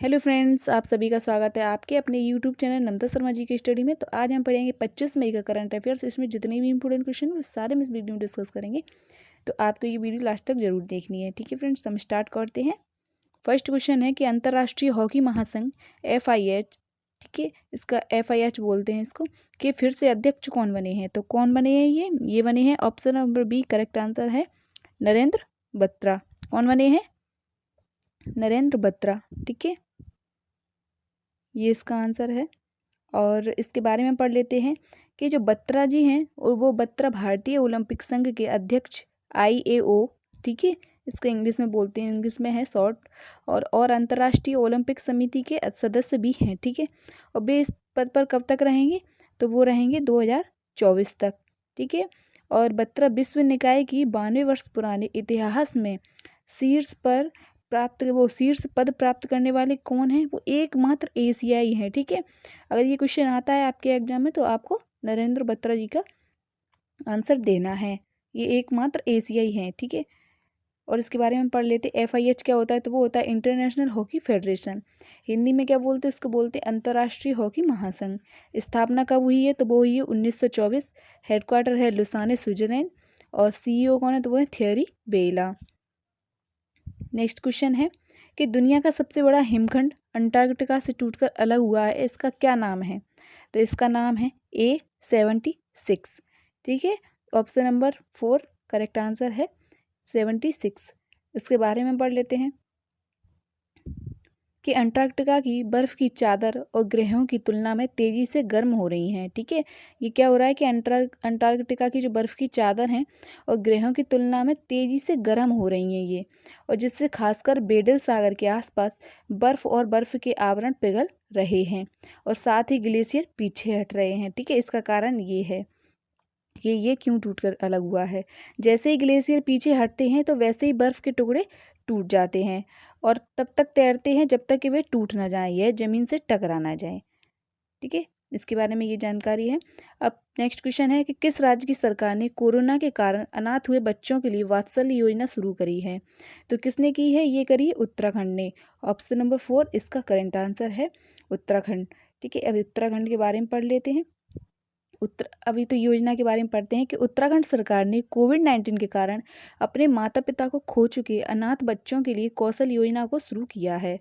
Hello friends, आप सभी का स्वागत है आपके अपने यूट्यूब चैनल नम्रता शर्मा जी की स्टडी में। तो आज हम पढ़ेंगे 25 मई का करंट अफेयर्स। इसमें जितने भी इंपॉर्टेंट क्वेश्चन हैं वो सारे हम इस वीडियो में डिस्कस करेंगे, तो आपको ये वीडियो लास्ट तक जरूर देखनी है। ठीक है फ्रेंड्स, हम स्टार्ट करते हैं। फर्स्ट क्वेश्चन है कि अंतर्राष्ट्रीय हॉकी महासंघ FIH, ठीक है, इसका FIH बोलते हैं इसको, कि फिर से अध्यक्ष कौन बने हैं। तो कौन बने हैं ये बने हैं, option number B correct answer है नरेंद्र बत्रा। कौन बने हैं? नरेंद्र बत्रा। ठीक है, ये इसका आंसर है। और इसके बारे में पढ़ लेते हैं कि जो बत्रा जी हैं और वो बत्रा भारतीय ओलंपिक संघ के अध्यक्ष IAO, ठीक है, इसका इंग्लिश में बोलते हैं, इंग्लिश में है शॉर्ट, और अंतर्राष्ट्रीय ओलंपिक समिति के सदस्य भी हैं। ठीक है, और वे इस पद पर कब तक रहेंगे? तो वो रहेंगे 2024 तक। ठीक है, और बत्रा विश्व निकाय की 92 वर्ष पुराने इतिहास में शीर्ष पद प्राप्त करने वाले कौन हैं? वो एकमात्र एशियाई हैं। ठीक है, अगर ये क्वेश्चन आता है आपके एग्जाम में तो आपको नरेंद्र बत्रा जी का आंसर देना है। ये एकमात्र एशियाई हैं। ठीक है, और इसके बारे में पढ़ लेते। FIH क्या होता है? तो वो होता है इंटरनेशनल हॉकी फेडरेशन। हिंदी में क्या बोलते हैं उसको? बोलते हैं अंतर्राष्ट्रीय हॉकी महासंघ। स्थापना कब हुई है? तो वो हुई है 1924। हेडक्वार्टर है लुसाने, स्विट्जरलैंड, और CEO कौन है? तो वो है थियरी बेला। नेक्स्ट क्वेश्चन है कि दुनिया का सबसे बड़ा हिमखंड अंटार्कटिका से टूटकर अलग हुआ है, इसका क्या नाम है? तो इसका नाम है A76। ठीक है, ऑप्शन नंबर 4 करेक्ट आंसर है 76। इसके बारे में पढ़ लेते हैं कि अंटार्कटिका की बर्फ की चादर और ग्रहों की तुलना में तेजी से गर्म हो रही हैं। ठीक है, ये क्या हो रहा है कि अंटार्कटिका की जो बर्फ की चादर हैं और ग्रहों की तुलना में तेजी से गर्म हो रही हैं ये, और जिससे खासकर बेडल सागर के आसपास बर्फ के आवरण पिघल रहे हैं, और साथ ही ग्लेशियर पीछे हट रहे हैं। ठीक है, इसका कारण ये है कि ये क्यों टूटकर अलग हुआ है। जैसे ही ग्लेशियर पीछे हटते हैं तो वैसे ही बर्फ के टुकड़े टूट जाते हैं, और तब तक तैरते हैं जब तक कि वे टूट ना जाएं, यह जमीन से टकरा ना जाएं। ठीक है, इसके बारे में ये जानकारी है। अब नेक्स्ट क्वेश्चन है कि किस राज्य की सरकार ने कोरोना के कारण अनाथ हुए बच्चों के लिए वात्सल्य योजना शुरू करी है? तो किसने की है? ये करी है उत्तराखंड ने। ऑप्शन नंबर 4 इसका करेंट आंसर है उत्तराखंड। ठीक है, अब उत्तराखंड के बारे में पढ़ लेते हैं। अभी तो योजना के बारे में पढ़ते हैं कि उत्तराखंड सरकार ने कोविड-19 के कारण अपने माता पिता को खो चुके अनाथ बच्चों के लिए कौशल योजना को शुरू किया है।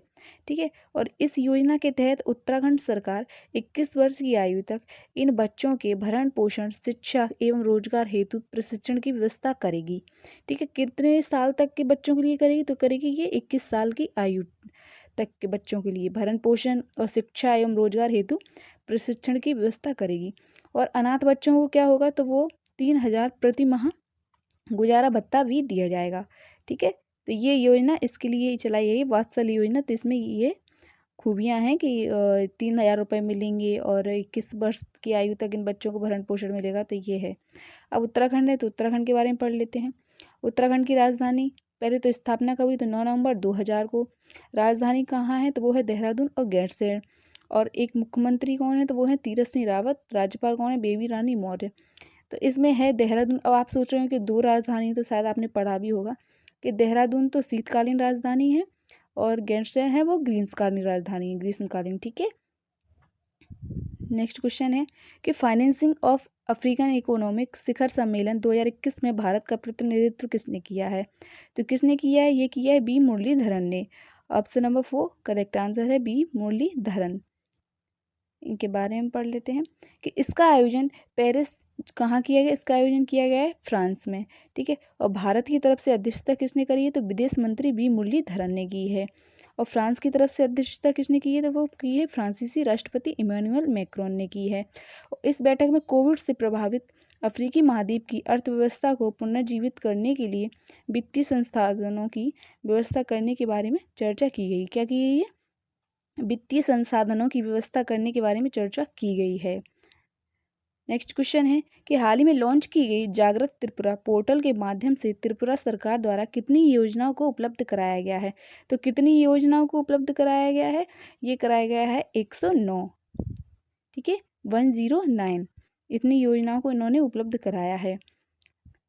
ठीक है, और इस योजना के तहत उत्तराखंड सरकार 21 वर्ष की आयु तक इन बच्चों के भरण पोषण, शिक्षा एवं रोजगार हेतु प्रशिक्षण की व्यवस्था करेगी। ठीक है, कितने साल तक के बच्चों के लिए करेगी? तो करेगी ये 21 साल की आयु तक के बच्चों के लिए भरण पोषण और शिक्षा एवं रोजगार हेतु प्रशिक्षण की व्यवस्था करेगी। और अनाथ बच्चों को क्या होगा? तो वो 3,000 प्रति माह गुजारा भत्ता भी दिया जाएगा। ठीक है, तो ये योजना इसके लिए चलाई गई वात्सल्य योजना। तो इसमें ये खूबियाँ हैं कि 3,000 रुपये मिलेंगे और 21 वर्ष की आयु तक इन बच्चों को भरण पोषण मिलेगा। तो ये है। अब उत्तराखंड है तो उत्तराखंड के बारे में पढ़ लेते हैं। उत्तराखंड की राजधानी, पहले तो स्थापना कब हुई? तो 9 नवंबर 2000 को। राजधानी कहाँ है? तो वो है देहरादून और गैरसैंण। और एक मुख्यमंत्री कौन है? तो वो है तीरथ सिंह रावत। राज्यपाल कौन है? बेबी रानी मौर्य। तो इसमें है देहरादून। अब आप सोच रहे हो कि 2 राजधानी, तो शायद आपने पढ़ा भी होगा कि देहरादून तो शीतकालीन राजधानी है और गैरसैंण है वो ग्रीष्मकालीन राजधानी है, ग्रीष्मकालीन। ठीक है, नेक्स्ट क्वेश्चन है कि फाइनेंसिंग ऑफ अफ्रीकन इकोनॉमिक शिखर सम्मेलन 2021 में भारत का प्रतिनिधित्व किसने किया है? तो किसने किया है? ये किया है बी मुरलीधरन ने। ऑप्शन नंबर 4 करेक्ट आंसर है बी मुरलीधरन। इनके बारे में पढ़ लेते हैं कि इसका आयोजन पेरिस कहाँ किया गया? इसका आयोजन किया गया है फ्रांस में। ठीक है, और भारत की तरफ से अध्यक्षता किसने करी है? तो विदेश मंत्री बी मुरलीधरन ने की है। और फ्रांस की तरफ से अध्यक्षता किसने की है? तो वो की है फ्रांसीसी राष्ट्रपति इमैनुअल मैक्रोन ने की है। इस बैठक में कोविड से प्रभावित अफ्रीकी महाद्वीप की अर्थव्यवस्था को पुनर्जीवित करने के लिए वित्तीय संसाधनों की व्यवस्था करने के बारे में चर्चा की गई। क्या की गई है? वित्तीय संसाधनों की व्यवस्था करने के बारे में चर्चा की गई है। नेक्स्ट क्वेश्चन है कि हाल ही में लॉन्च की गई जागृत त्रिपुरा पोर्टल के माध्यम से त्रिपुरा सरकार द्वारा कितनी योजनाओं को उपलब्ध कराया गया है? तो कितनी योजनाओं को उपलब्ध कराया गया है? ये कराया गया है 109। ठीक है, 109 इतनी योजनाओं को इन्होंने उपलब्ध कराया है।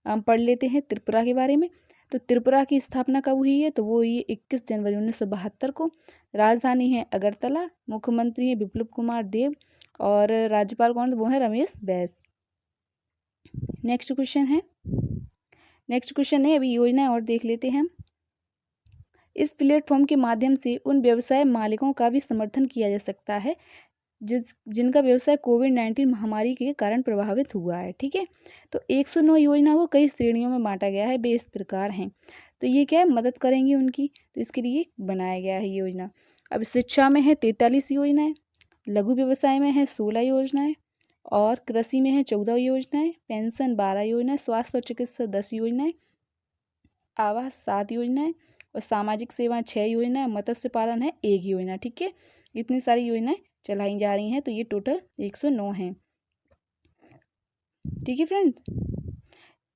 हम पढ़ लेते हैं त्रिपुरा के बारे में। तो त्रिपुरा की स्थापना कब हुई है? तो वो हुई 21 जनवरी 1972 को। राजधानी है अगरतला। मुख्यमंत्री है बिप्लब कुमार देव और राज्यपाल कौन? वो है रमेश बैस। नेक्स्ट क्वेश्चन है अभी योजनाएं और देख लेते हैं हम। इस प्लेटफॉर्म के माध्यम से उन व्यवसाय मालिकों का भी समर्थन किया जा सकता है जिनका व्यवसाय कोविड-19 महामारी के कारण प्रभावित हुआ है। ठीक है, तो 109 योजना को कई श्रेणियों में बांटा गया है, वे इस प्रकार हैं। तो ये क्या है? मदद करेंगी उनकी, तो इसके लिए बनाया गया है योजना। अब शिक्षा में है 43 योजनाएं, लघु व्यवसाय में है 16 योजनाएं और कृषि में है 14 योजनाएं, पेंशन 12 योजनाएं, स्वास्थ्य और चिकित्सा 10 योजनाएं, आवास 7 योजनाएं और सामाजिक सेवाएं 6 योजनाएं, मत्स्य पालन है 1 योजना। ठीक है, इतनी सारी योजनाएं चलाई जा रही हैं, तो ये टोटल 109 हैं। ठीक है फ्रेंड्स,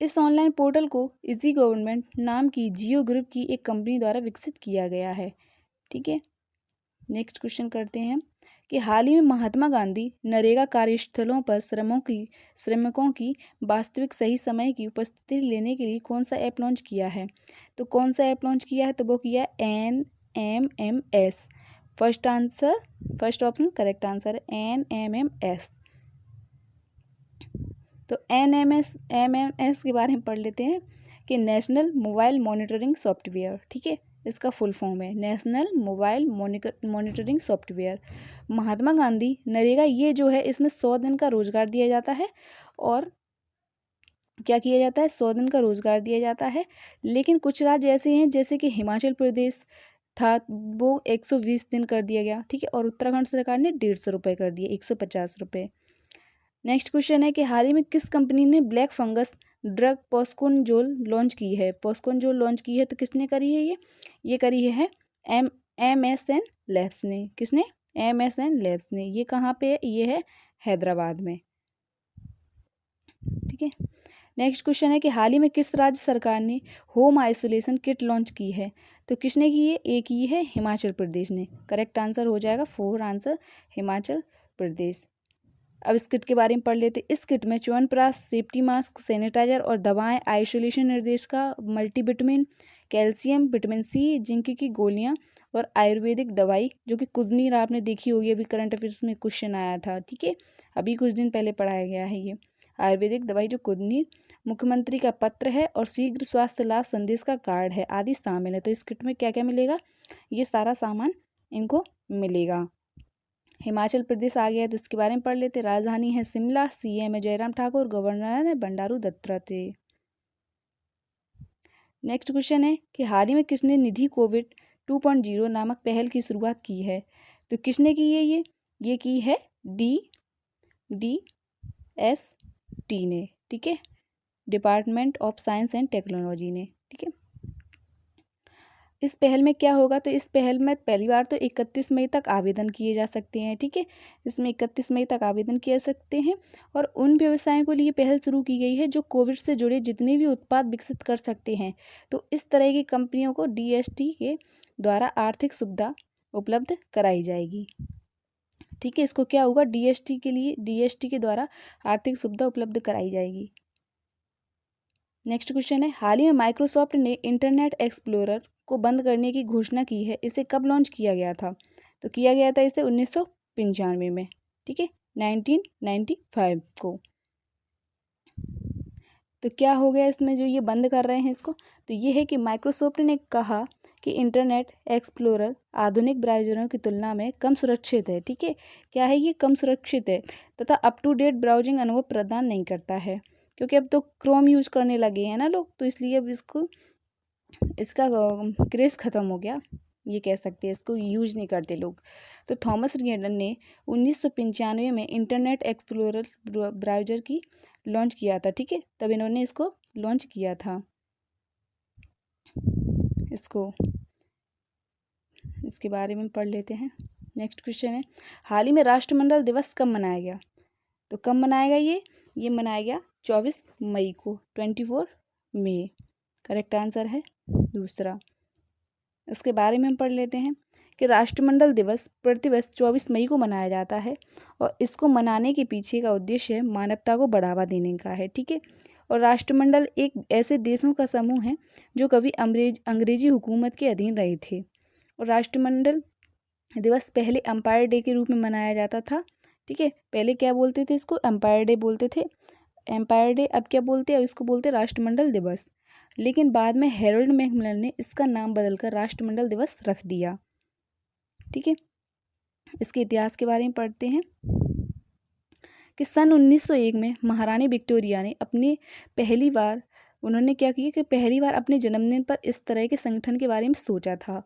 इस ऑनलाइन पोर्टल को इजी गवर्नमेंट नाम की जियो ग्रुप की एक कंपनी द्वारा विकसित किया गया है। ठीक है, नेक्स्ट क्वेश्चन करते हैं कि हाल ही में महात्मा गांधी नरेगा कार्यस्थलों पर श्रमिकों की वास्तविक सही समय की उपस्थिति लेने के लिए कौन सा ऐप लॉन्च किया है? तो कौन सा ऐप लॉन्च किया है? तो वो किया NMMS। First option correct answer है NMMS। तो NMMS के बारे में पढ़ लेते हैं कि नेशनल मोबाइल मॉनिटरिंग सॉफ्टवेयर। ठीक है, इसका फुल फॉर्म है national mobile monitoring software. Mahatma Gandhi NREGA ये जो है इसमें 100 दिन का रोजगार दिया जाता है और क्या किया जाता है? 100 दिन का रोजगार दिया जाता है। लेकिन कुछ राज्य ऐसे हैं जैसे कि हिमाचल प्रदेश था, वो 120 दिन कर दिया गया। ठीक है, और उत्तराखंड सरकार ने 150 रुपये कर दिए, 150 रुपये। नेक्स्ट क्वेश्चन है कि हाल ही में किस कंपनी ने ब्लैक फंगस ड्रग पॉस्कोनजोल लॉन्च की है? पॉस्कोनजोल लॉन्च की है, तो किसने करी है? ये करी है MSN लैब्स ने। किसने? MSN लैब्स ने। ये कहाँ पे है? ये है हैदराबाद में। ठीक है, नेक्स्ट क्वेश्चन है कि हाल ही में किस राज्य सरकार ने होम आइसोलेशन किट लॉन्च की है? तो किसने की है? एक ही है हिमाचल प्रदेश ने। करेक्ट आंसर हो जाएगा 4 आंसर हिमाचल प्रदेश। अब इस किट के बारे में पढ़ लेते। इस किट में च्यवनप्राश, सेफ्टी मास्क, सैनिटाइजर और दवाएं, आइसोलेशन निर्देश का multivitamin, calcium, vitamin C, zinc की गोलियां और आयुर्वेदिक दवाई जो कि कुदनीर आपने देखी होगी, अभी करंट अफेयर्स में क्वेश्चन आया था। ठीक है, अभी कुछ दिन पहले पढ़ाया गया है ये आयुर्वेदिक दवाई जो कुदनीर, मुख्यमंत्री का पत्र है और शीघ्र स्वास्थ्य लाभ संदेश का कार्ड है आदि शामिल है। तो इस किट में क्या क्या मिलेगा? ये सारा सामान इनको मिलेगा। हिमाचल प्रदेश आ गया तो इसके बारे में पढ़ लेते। राजधानी है शिमला, CM है जयराम ठाकुर, गवर्नर है बंडारू दत्तात्रेय। नेक्स्ट क्वेश्चन है कि हाल ही में किसने निधि कोविड 2.0 नामक पहल की शुरुआत की है? तो किसने की है? ये की है DST ने। ठीक है, department of science and technology ने। ठीक है, इस पहल में क्या होगा? तो इस पहल में पहली बार तो 31 मई तक आवेदन किए जा सकते हैं। ठीक है, इसमें 31 मई तक आवेदन किए सकते हैं और उन व्यवसायों के लिए पहल शुरू की गई है जो कोविड से जुड़े जितने भी उत्पाद विकसित कर सकते हैं। तो इस तरह की कंपनियों को DST के द्वारा आर्थिक सुविधा उपलब्ध कराई जाएगी। ठीक है, इसको क्या होगा? DST के द्वारा आर्थिक सुविधा उपलब्ध कराई जाएगी। नेक्स्ट क्वेश्चन है हाल ही में माइक्रोसॉफ्ट ने इंटरनेट एक्सप्लोरर को बंद करने की घोषणा की है। इसे कब लॉन्च किया गया था? तो किया गया था इसे 1995 में। ठीक है, 1995 को। तो क्या हो गया इसमें जो ये बंद कर रहे हैं इसको? तो ये है कि माइक्रोसॉफ्ट ने कहा कि इंटरनेट एक्सप्लोरर आधुनिक ब्राउज़रों की तुलना में कम सुरक्षित है। ठीक है, क्या है? ये कम सुरक्षित है तथा अप टू डेट ब्राउजिंग अनुभव प्रदान नहीं करता है, क्योंकि अब तो क्रोम यूज़ करने लगे हैं ना लोग, तो इसलिए अब इसका क्रेज़ ख़त्म हो गया, ये कह सकते हैं, इसको यूज नहीं करते लोग। तो थॉमस रिडन ने 1995 में इंटरनेट एक्सप्लोरर ब्राउज़र की लॉन्च किया था। ठीक है, तब इन्होंने इसको लॉन्च किया था। इसके बारे में पढ़ लेते हैं। नेक्स्ट क्वेश्चन है हाल ही में राष्ट्रमंडल दिवस कब मनाया गया? तो कब मनाया गया? ये मनाया गया 24 मई को, 24 मई। करेक्ट आंसर है दूसरा। इसके बारे में हम पढ़ लेते हैं कि राष्ट्रमंडल दिवस प्रतिवर्ष 24 मई को मनाया जाता है और इसको मनाने के पीछे का उद्देश्य मानवता को बढ़ावा देने का है। ठीक है, और राष्ट्रमंडल एक ऐसे देशों का समूह है जो कभी अंग्रेजी हुकूमत के अधीन रहे थे। और राष्ट्रमंडल दिवस पहले एम्पायर डे के रूप में मनाया जाता था। ठीक है, पहले क्या बोलते थे, इसको एम्पायर डे बोलते थे, एम्पायर डे। अब क्या बोलते हैं, अब इसको बोलते हैं राष्ट्रमंडल दिवस। लेकिन बाद में हैरोल्ड मैकमिलन ने इसका नाम बदलकर राष्ट्रमंडल दिवस रख दिया। ठीक है, इसके इतिहास के बारे में पढ़ते हैं कि सन 1901 में महारानी विक्टोरिया ने उन्होंने क्या किया कि पहली बार अपने जन्मदिन पर इस तरह के संगठन के बारे में सोचा था।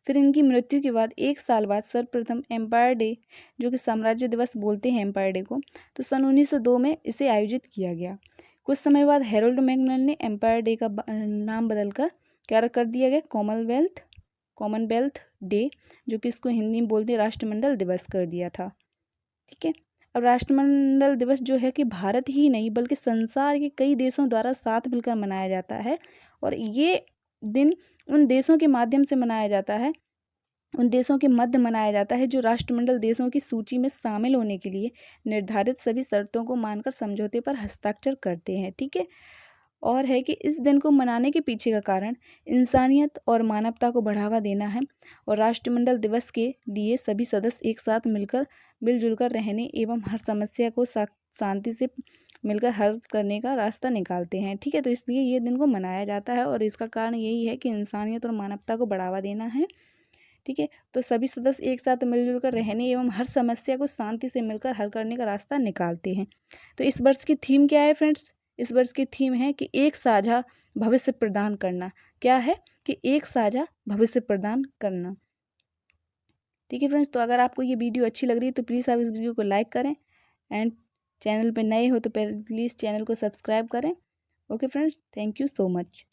फिर इनकी मृत्यु के बाद 1 साल बाद सर्वप्रथम एम्पायर डे, जो कि साम्राज्य दिवस बोलते हैं एम्पायर डे को, तो सन 1902 में इसे आयोजित किया गया। कुछ समय बाद हैरोल्ड मैकमिलन ने एम्पायर डे का नाम बदलकर क्या कर दिया गया, कॉमनवेल्थ डे, जो कि इसको हिंदी में बोलते राष्ट्रमंडल दिवस कर दिया था। ठीक है, अब राष्ट्रमंडल दिवस जो है कि भारत ही नहीं बल्कि संसार के कई देशों द्वारा साथ मिलकर मनाया जाता है। और ये दिन उन देशों के माध्यम से मनाया जाता है, उन देशों के मध्य मनाया जाता है जो राष्ट्रमंडल देशों की सूची में शामिल होने के लिए निर्धारित सभी शर्तों को मानकर समझौते पर हस्ताक्षर करते हैं। ठीक है, और है कि इस दिन को मनाने के पीछे का कारण इंसानियत और मानवता को बढ़ावा देना है। और राष्ट्रमंडल दिवस के लिए सभी सदस्य एक साथ मिलकर मिलजुल कर रहने एवं हर समस्या को शांति से मिलकर हल करने का रास्ता निकालते हैं। ठीक है, तो इसलिए ये दिन को मनाया जाता है और इसका कारण यही है कि इंसानियत और मानवता को बढ़ावा देना है। ठीक है, तो सभी सदस्य एक साथ मिलजुल कर रहने एवं हर समस्या को शांति से मिलकर हल करने का रास्ता निकालते हैं। तो इस वर्ष की थीम क्या है फ्रेंड्स, इस वर्ष की थीम है कि एक साझा भविष्य प्रदान करना। क्या है कि एक साझा भविष्य प्रदान करना। ठीक है फ्रेंड्स, तो अगर आपको ये वीडियो अच्छी लग रही है तो प्लीज़ आप इस वीडियो को लाइक करें एंड चैनल पर नए हो तो प्लीज़ चैनल को सब्सक्राइब करें। Okay friends, thank you so much.